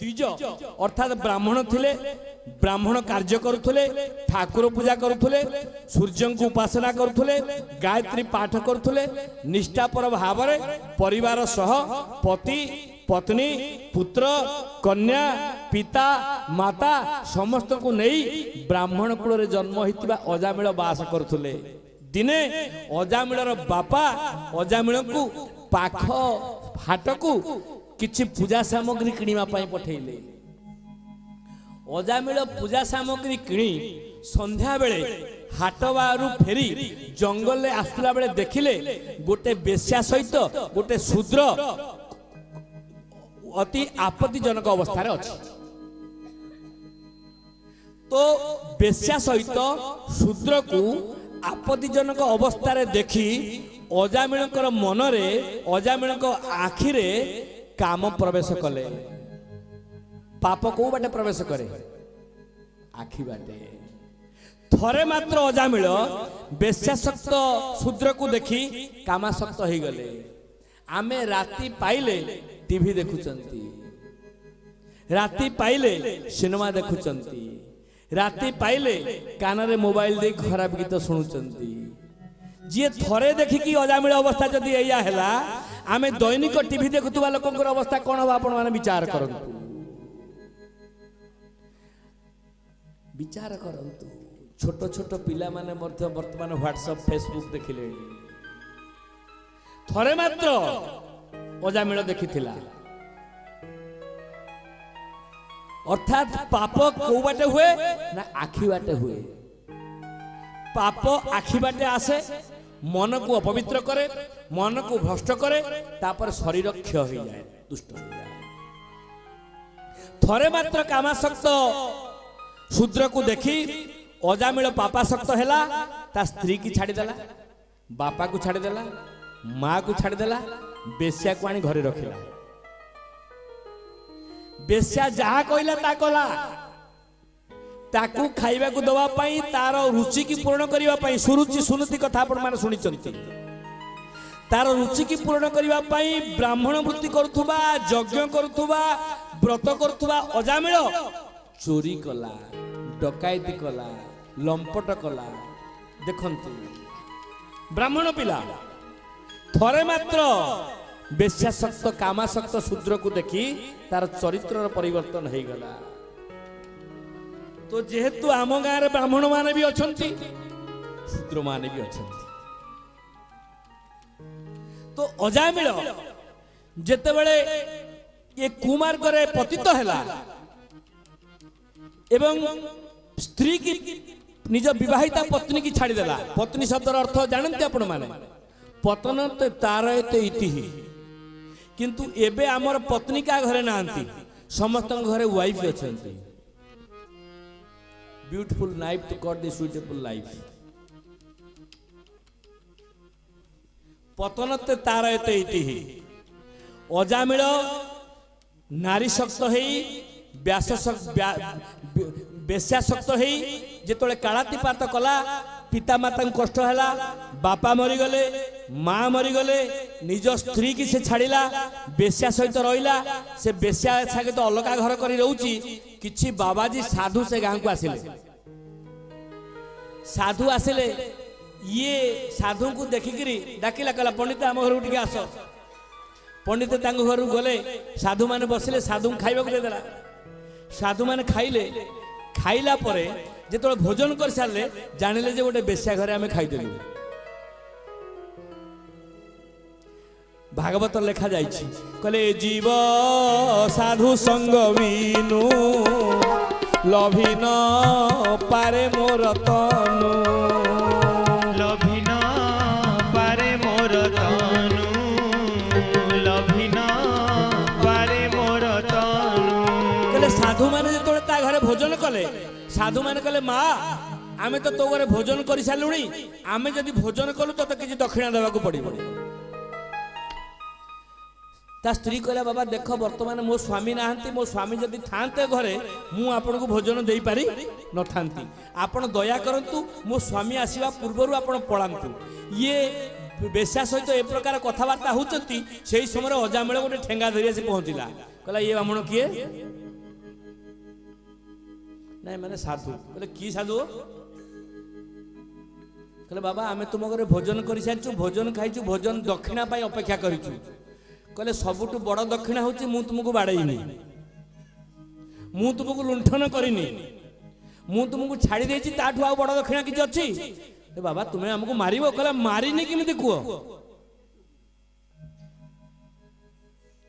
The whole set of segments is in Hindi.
द्विज अर्थात ब्राह्मण थिले ब्राह्मण कार्य करुले ठाकुर पूजा करुले सूर्य को उपासना करुले गायत्री पाठ करुले निष्ठापर भाव परिवार सह पति पत्नी पुत्र कन्या पिता माता समस्त को नहीं ब्राह्मण कूल जन्म होता अजामिल बास करुले दिने अजामिलर बापा अजामिल को पाख हाट को किछि पूजा सामग्री किणवा पठेले अजामिल पूजा सामग्री किणी संध्या बेले हाट बारू फेरी जंगल में आसला बेले देखिले गोटे बेश्या सहित गोटे शूद्र अति आपत्तिजनक अवस्था अच्छी तो बेश्या सहित शूद्र को आपत्तिजनक अवस्था देखी अजामिल मनरे अजामिल आखिरे काम प्रवेश कले पाप को बाटे प्रवेश करे आखि बाटे थरे मात्र अजामिल बेश्यासक्त शूद्र को देखी कामासक्त हो गले आमे राति पाइले टीवी देखुचंती राति पाइले सिनेमा देखुचंती राति पाइले कान रे मोबाइल दे खराब गीत शुणुचंती जी थरे देखिकी अजामिल अवस्था जदि एया हैला आमे दैनिक टीवी देखुवा लोकंकर अवस्था कौन हो आपण माने विचार करंतु विचार करंतु छोट छोट पिला माने वर्तमान व्हाट्सएप फेसबुक देखिले थरे मात्र अजामिल देखिथिला अर्थात पाप को बाटे हुए ना आखि बाटे हुए पाप आखि बाटे आसे मन को अपवित्र करे मन को भ्रष्ट करे तापर शरीर क्षय हो जाए दुष्ट हो जाए थरे मात्र कामासक्त शूद्र को देखी अजामिल पापासक्त हैला ता स्त्री की छाड़ीदेला बापा को छाड़ीदेला माँ को छाड़ीदेला बेश्या को आनी घरे रखिला बेश्या जहा कहला ता कला ताकू खाइबा को दवा पाई तार रुचि की पूर्ण करिवा पाई सुरुचि सुनति कथा आपण माने सुनि चंती तार रुचि की पूर्ण करिवा पाई ब्राह्मण वृत्ति करुथुबा यज्ञ करुथुबा व्रत करुथुबा अजामिल चोरी कला डकायती कला लंपट कला देखंतु ब्राह्मण पिला थरे मात्र बेश्यासक्त कामासक्त शूद्र को देखी तार चरित्र परिवर्तन हो गला तो जेहेतु आम गाँव रे ब्राह्मण माने भी अछंती शूद्र माने भी अछंती तो अजामिल जेते बेले ये कुमार्ग रे पतित हैला एवं स्त्री की निज विवाहिता पत्नी की छाड़ी देला पत्नी शब्दर अर्थ जानते आपण माने पतन तो तार इति किंतु एबे आमर पत्नी का घरे नांती समस्त घरे वाइफ अछंती beautiful life to got the suitable life partner तो तार इति अजामिल नारी शक्त बेश्यासक्त जिते कालातिपात कला पिता माता कष्ट है बापा मरीगले माँ मरीगले निज स्त्री की से छाड़ा बेश्या सहित रहा से बेश्या सहित अलग घर कर रोची किछि बाबाजी साधु से गाँव को आसिले साधु आसिले ये साधु को देखिकी डाकिला कहला पंडित आम घर टी आस पंडित घर गले साधु माने बसिले साधु खाइबा को देदेला साधु माने खाइले खाइला परे जेतो भोजन कर सारे जानिले जे गोटे बेश्या घरे आमे खाइदेलु भागवत लेखा जाइछि कहले जीव साधु संग बिनु लभिन पारे मोर तनु लभिन पारे मोर तनु लभिन पारे मोर तनु कहले साधु माने जेतो ता घरे भोजन कले साधु माने कहले माँ आमे तो घरे भोजन कर सारूनी आमे जदि भोजन कलु तो किसी दक्षिणा देवा पड़ो ता स्त्री कहला बाबा देख वर्तमान मो स्वामी नहांती मो स्वामी जदि थांते घरे मु आपन को भोजन दे पारी न थांती आपण दया करंतु मो स्वामी आसीबा पूर्वरु आपण पळांतु ये बेश्या सहित ए प्रकार कथबार्ता होचंती सेही समय अजामिल गोटे ठेंगा धरि आसी पहुंचला कहला ये ब्राह्मण किए ନାଇଁ ମାନେ ସାଧୁ। କହିଲେ କି ସାଧୁ? କହିଲେ ବାବା ଆମେ ତୁମ ଘରେ ଭୋଜନ କରିସାରିଛୁ, ଭୋଜନ ଖାଇଛୁ, ଭୋଜନ ଦକ୍ଷିଣା ପାଇଁ ଅପେକ୍ଷା କରିଛୁ। କହିଲେ ସବୁଠୁ ବଡ଼ ଦକ୍ଷିଣା ହେଉଛି ମୁଁ ତୁମକୁ ବାଡ଼େଇନି, ମୁଁ ତୁମକୁ ଲୁଣ୍ଠନ କରିନି, ମୁଁ ତୁମକୁ ଛାଡ଼ି ଦେଇଛି, ତାଠୁ ଆଉ ବଡ଼ ଦକ୍ଷିଣା କିଛି ଅଛି? ବାବା ତୁମେ ଆମକୁ ମାରିବ? କହିଲେ ମାରିନି କେମିତି କୁହ?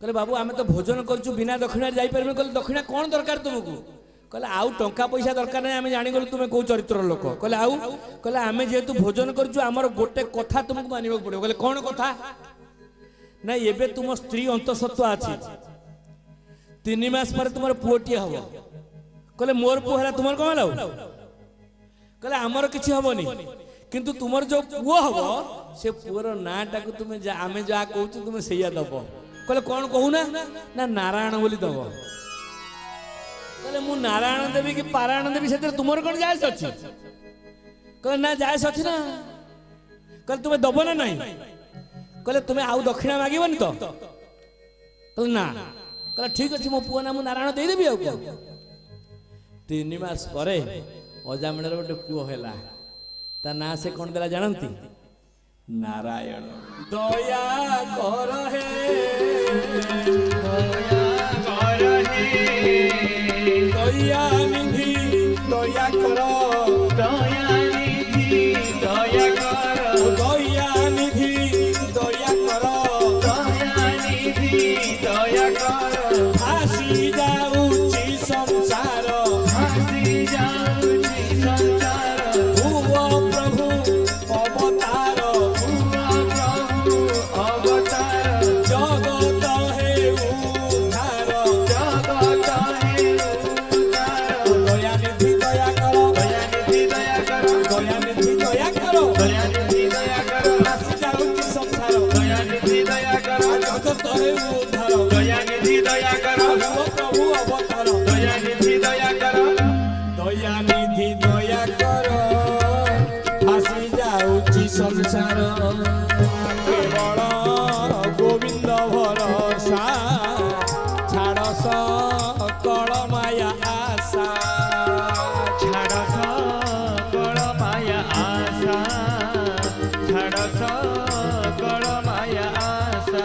କହିଲେ ବାବୁ ଆମେ ତ ଭୋଜନ କରୁଛୁ ବିନା ଦକ୍ଷିଣାରେ ଯାଇପାରିବୁନି। କହିଲେ ଦକ୍ଷିଣା କ'ଣ ଦରକାର ତୁମକୁ? କହିଲେ ଆଉ ଟଙ୍କା ପଇସା ଦରକାର ନାହିଁ, ଆମେ ଜାଣିଗଲୁ ତୁମେ କୋଉ ଚରିତ୍ରର ଲୋକ। କହିଲେ ଆଉ? କହିଲେ ଆମେ ଯେହେତୁ ଭୋଜନ କରୁଛୁ ଆମର ଗୋଟେ କଥା ତୁମକୁ ମାନିବାକୁ ପଡ଼ିବ। କହିଲେ କ'ଣ କଥା? ନାଇଁ ଏବେ ତୁମ ସ୍ତ୍ରୀ ଅନ୍ତଃସତ୍ତ୍ୱା ଅଛି, 3 ମାସ ପରେ ତୁମର ପୁଅଟିଏ ହବ। କହିଲେ ମୋର ପୁଅ ହେଲା ତୁମର କ'ଣ ହେଲା? କହିଲେ ଆମର କିଛି ହବନି, କିନ୍ତୁ ତୁମର ଯୋଉ ପୁଅ ହବ ସେ ପୁଅର ନାଁଟାକୁ ତୁମେ ଆମେ ଯାହା କହୁଛୁ ତୁମେ ସେଇଆ ଦବ। କହିଲେ କ'ଣ କହୁନା? ନା ନାରାୟଣ ବୋଲି ଦବ। କହିଲେ ମୁଁ ନାରାୟଣ ଦେବି କି ପାରାୟଣ ଦେବି ସେଥିରେ ତୁମର କ'ଣ ଜାୟସ ଅଛି? କହିଲେ ନା ଜାୟସ ଅଛି ନା। କହିଲେ ତୁମେ ଦବ ନା ନାହିଁ? କହିଲେ ତୁମେ ଆଉ ଦକ୍ଷିଣା ମାଗିବନି ତ? କହିଲେ ନା। କହିଲେ ଠିକ ଅଛି ମୋ ପୁଅ ନା ମୁଁ ନାରାୟଣ ଦେଇଦେବି। ଆଉ 3 ମାସ ପରେ ଅଜାମିଳର ଗୋଟେ ପୁଅ ହେଲା, ତା ନାଁ ସେ କ'ଣ ଦେଲା ଜାଣନ୍ତି? ନାରାୟଣ। ଦୟା କର ହେ, ଦୟା ନିଧି ଦୟା କର, ଦୟା ନିଧି ଦୟା କର, ଦୟା ନିଧି ଦୟା କର, ଦୟା ନିଧି ଦୟା କର। ଆସି ଯାଉଛି ସଂସାର, ଆସି ଯାଉଛି ସଂସାର, ଭୁବ ପ୍ରଭୁ ଅବତାର, ଭୁବ ପ୍ରଭୁ ଅବତାର, ଜଗତ ହେଉ ଉଦ୍ଧାର, ଜଗତ ହେଉ ଉଦ୍ଧାର। ଦୟାନିଧି ଦୟା କର, ଦୟାନିଧି ଦୟା କର, ଦୟାନିଧି ଦୟା କର, ଦୟାନିଧି ଦୟା କର, ଆସି ଯାଉଛି ସଂସାର, ଦୟାନିଧି ଦୟା କର, ଜଗତ ହେଉ ଉଦ୍ଧାର, ଦୟାନିଧି ଦୟା କର, ଭୁବ ପ୍ରଭୁ ଅବତାର, ଦୟାନିଧି ଦୟା କର, ଦୟାନିଧି ଦୟା କର, ଆସି ଯାଉଛି ସଂସାର, କେବଳ ଗୋବିନ୍ଦ ଭରସା, ଛାଡ଼ ସକଳ ମାୟା ଆଶା, ଛାଡ଼ ସକଳ ମାୟା ଆଶା, ଛାଡ଼ ସକଳ ମାୟା ଆଶା।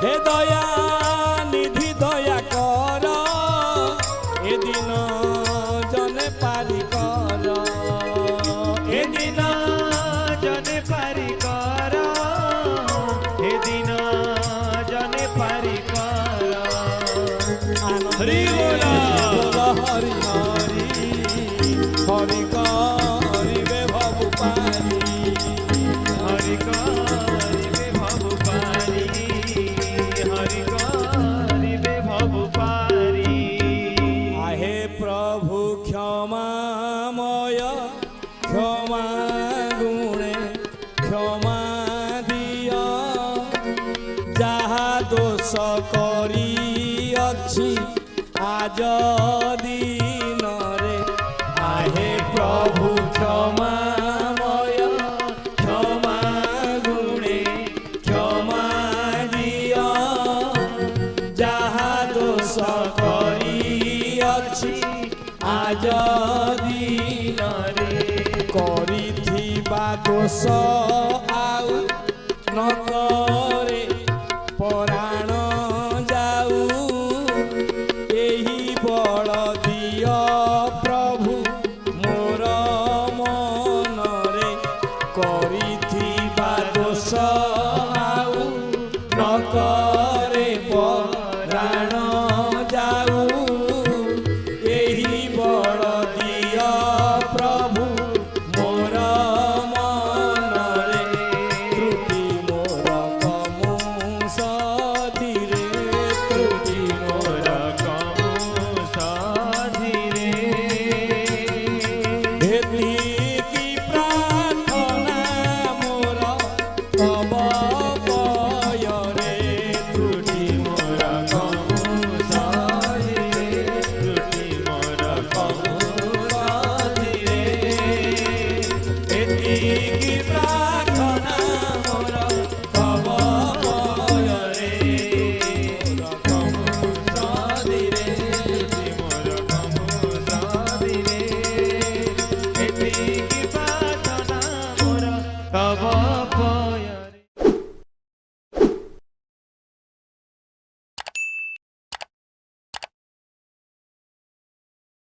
ହେ ଦୟା ନିଧି ଦୟା କର, ଏ ଦିନ ଜନେ ପାରି କର, ଏ ଦିନ ଜନେ ପାରି କର, ଏ ଦିନ ଜନେ ପାରି କର। ହରି ବୋଲ ହରି ହରି, ହରି କରିବେ ଭବୁ ପାରି, ହରି କରିବେ ଭବୁ ପାରି, ହରି କରିବେ ଭବୁ ପାରି। आहे प्रभु क्षमामय, क्षमा गुणे क्षमा दिया, जहा दोष करी अच्छी आज दिन रे, आहे प्रभु क्षमामय, क्षमा गुणे क्षमा दिया, जहा दोष करी अच्छी आज दिन रे, କରିଥିବା ଦୋଷ ଆଉ ନ କରେ ପରାଣ ଯାଉ, ଏହି ବଳ ଦିଅ ପ୍ରଭୁ ମୋର ମନରେ, କରିଥିବା ଦୋଷ ଆଉ ନ କରେ ପରାଣ ଯାଉ, ଏହି ବଳ ଦିଅ ପ୍ରଭୁ ମୋର ମନରେ, ତ୍ରୁଟି ମୋର କମୁ ସଧିରେ, ତ୍ରୁଟି ମୋର ମୋର କମୁ ପୟ